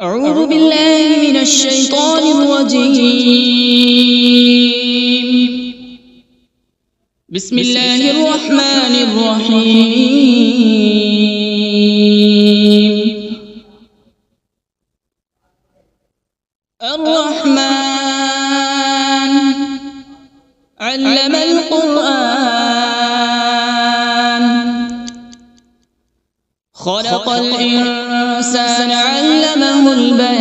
أعوذ بالله من الشيطان الرجيم. بسم الله الرحمن الرحيم. الرحمن علم القرآن، خلق الإنسان علمه البيان.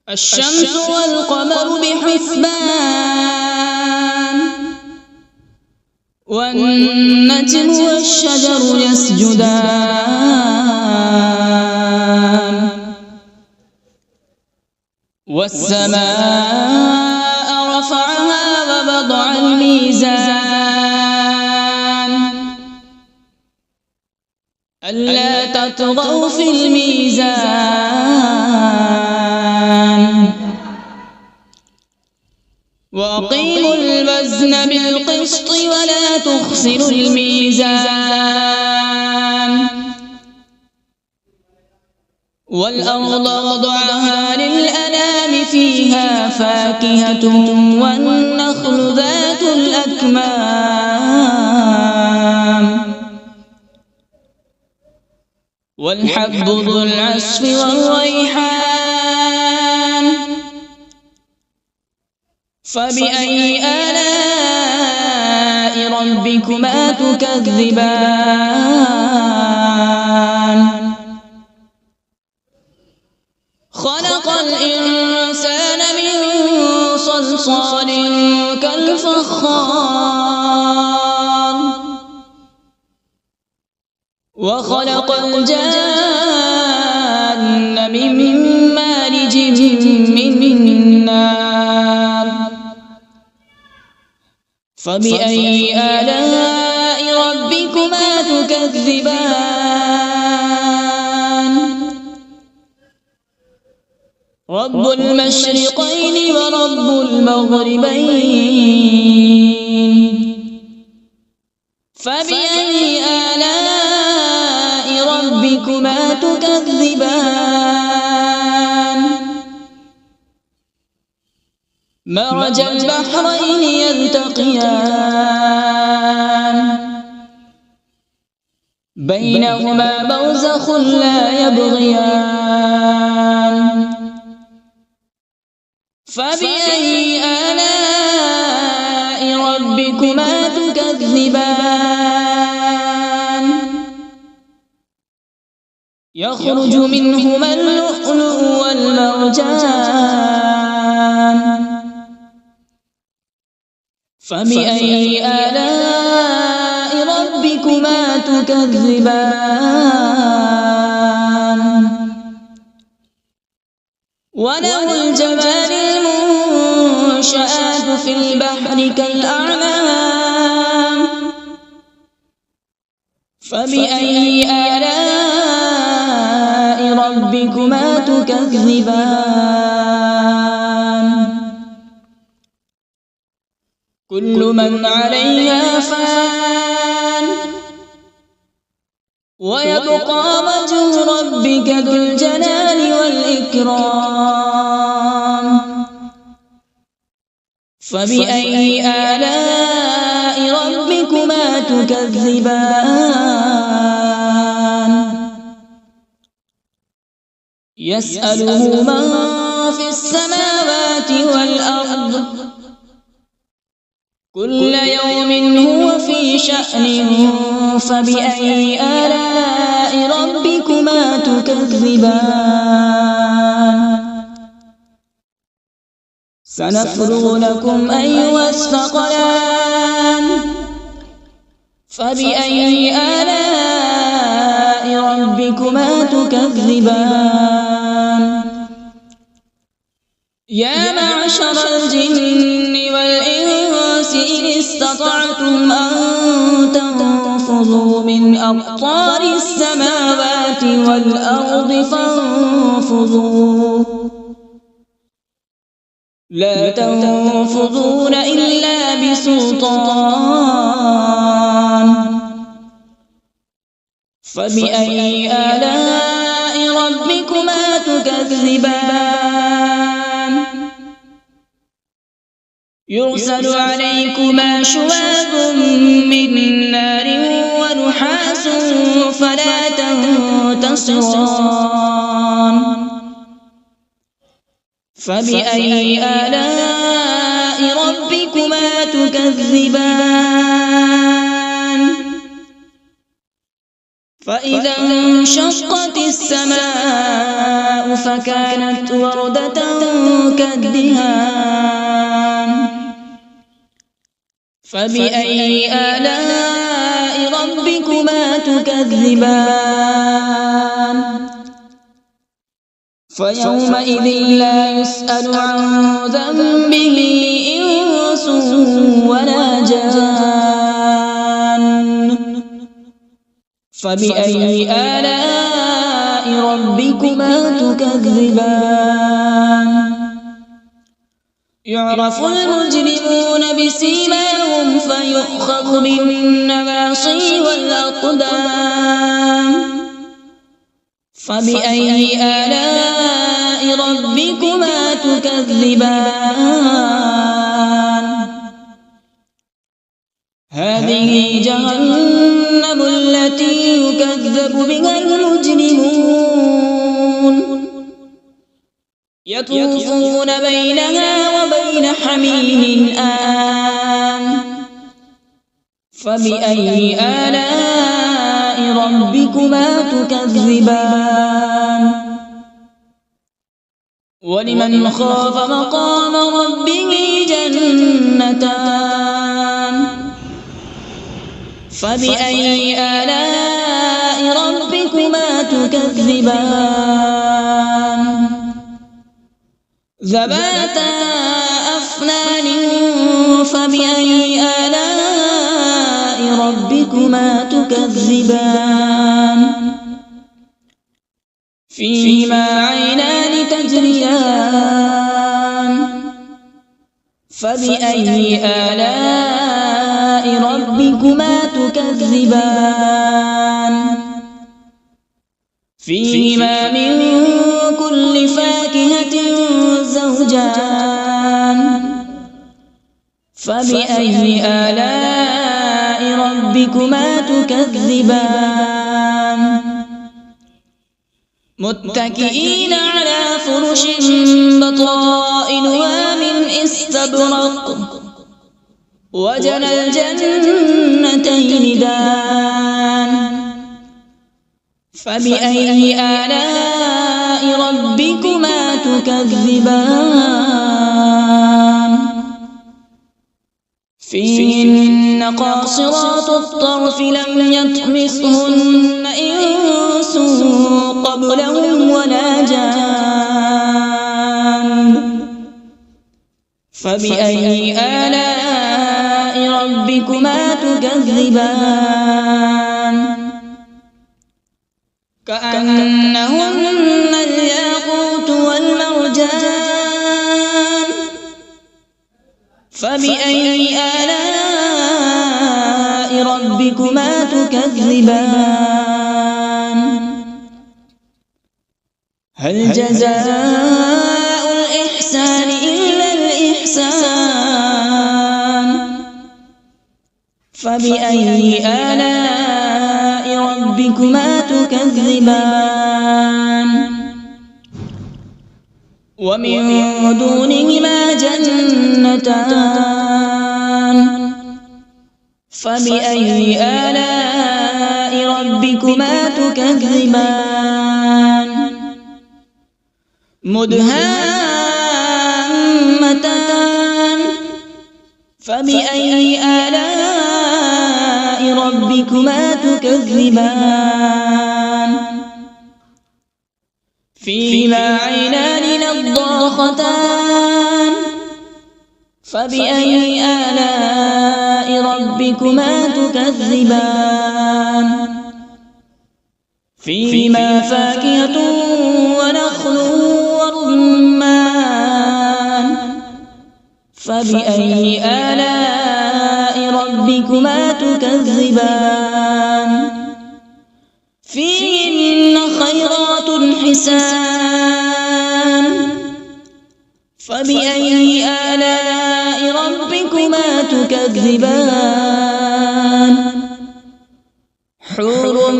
الشمس والقمر بحسبان، والنجم والشجر يسجدان. والسماء رفعها ووضع الميزان، ألا تطغوا في الميزان. وأقيموا الوزن بالقسط ولا تخسروا الميزان. والأرض وضعها للأنام، فيها فاكهة والنخل ذات الأكمام، والحب ذو العصف والريحان. فبأي آلاء ربكما تكذبان؟ خلق الإنسان من صلصال كالفخار، وخلق الجان من مارج من نار. فبأي آلاء ربكما تكذبان؟ رب المشرقين ورب المغربين. فبأي آلاء ربكما تكذبان؟ مرج البحرين يلتقيان، بينهما برزخ لا يبغيان. فبأي آلاء ربكما تكذبان؟ يخرج منهما اللؤلؤ والمرجان. فبأي آلاء ربكما تكذبان؟ وله الجوار المنشآت في البحر كالأعلام. فبأي آلاء ربكما تكذبان؟ كل من عليها فان، ويبقى وجه ربك ذو الجلال والإكرام. فبأي آلاء ربكما تكذبان؟ يسأله من في السماوات والأرض، كل يوم هو في شأن. فبأي آلاء ربكما تكذبان؟ سنفرغ لكم أيها الثقلان. فبأي آلاء ربكما تكذبان؟ يا معشر الجن والإنس إن استطعتم أن تنفذوا من أقطار السماوات والأرض فانفذوا، لا تنفذون إلا بسلطان. فبأي آلاء ربكما تكذبان يرسل عليكما شواظ من نار ونحاس فلا تنتصران فبأي آلاء ربكما تكذبان فإذا انشقت السماء فكانت وردة كالدهان فبأي آلاء ربكما تكذبان فيومئذ لا يسأل عن ذنبه إنس ولا جان فبأي آلاء ربكما تكذبان يعرف المجرمون بسيماهم فيؤخذ بالنواصي والأقدام فبأي آلاء ربكما تكذبان هذه جهنم التي يكذب بها المجرمون يطوفون بينها وبين حميم آن فبأي آلاء ربكما تكذبان ولمن خاف مقام ربه جنتان فبأي آلاء ربكما تكذبان ذواتا أفنان فبأي آلاء ربكما تكذبان فيهما عينان تجريان فبأي آلاء ربكما تكذبان فيهما من كل فاكهة زوجان فبأي آلاء ربكما تكذبان متكئين على فرش بطائنها من استبرق وجنى الجنتين دان فبأي آلاء ربكما تكذبان فيهن قاصرات الطرف لم يطمثهن إنس قبلهم ولا جان فبأي آلاء ربكما تكذبان كأنهن الياقوت والمرجان فبأي آلاء ربكما تكذبان هل جزاء الإحسان إلا الإحسان فبأي آلاء ربكما تكذبان ومن دونهما جنتان فبأي آلاء ربكما تكذبان مدهامتان فبأي آلاء ربكما تكذبان فيهما عينان نضاختان فبأي آلاء ربكما تكذبان فيهما فاكهة ونخل ورمان فبأي آلاء ربكما تكذبان فيهن خيرات حسان فبأي آلاء ربكما تكذبان حور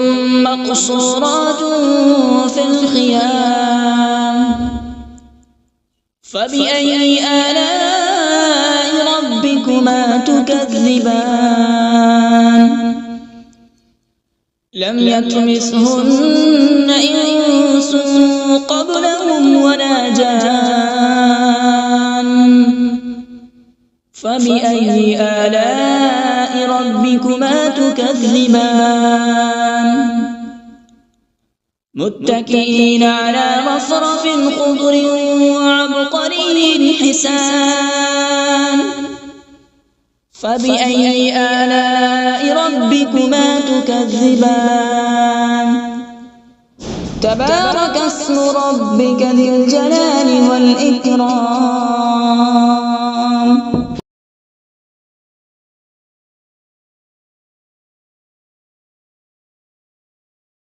مقصورات في الخيام فبأي آلاء ربكما تكذبان لم يطمثهن إنس قبلهم ولا جان فبأي آلاء ربكما تكذبان متكئين على رفرف خضر وعبقري حسان فبأي آلاء ربكما تكذبان تبارك اسم ربك ذي الجلال والإكرام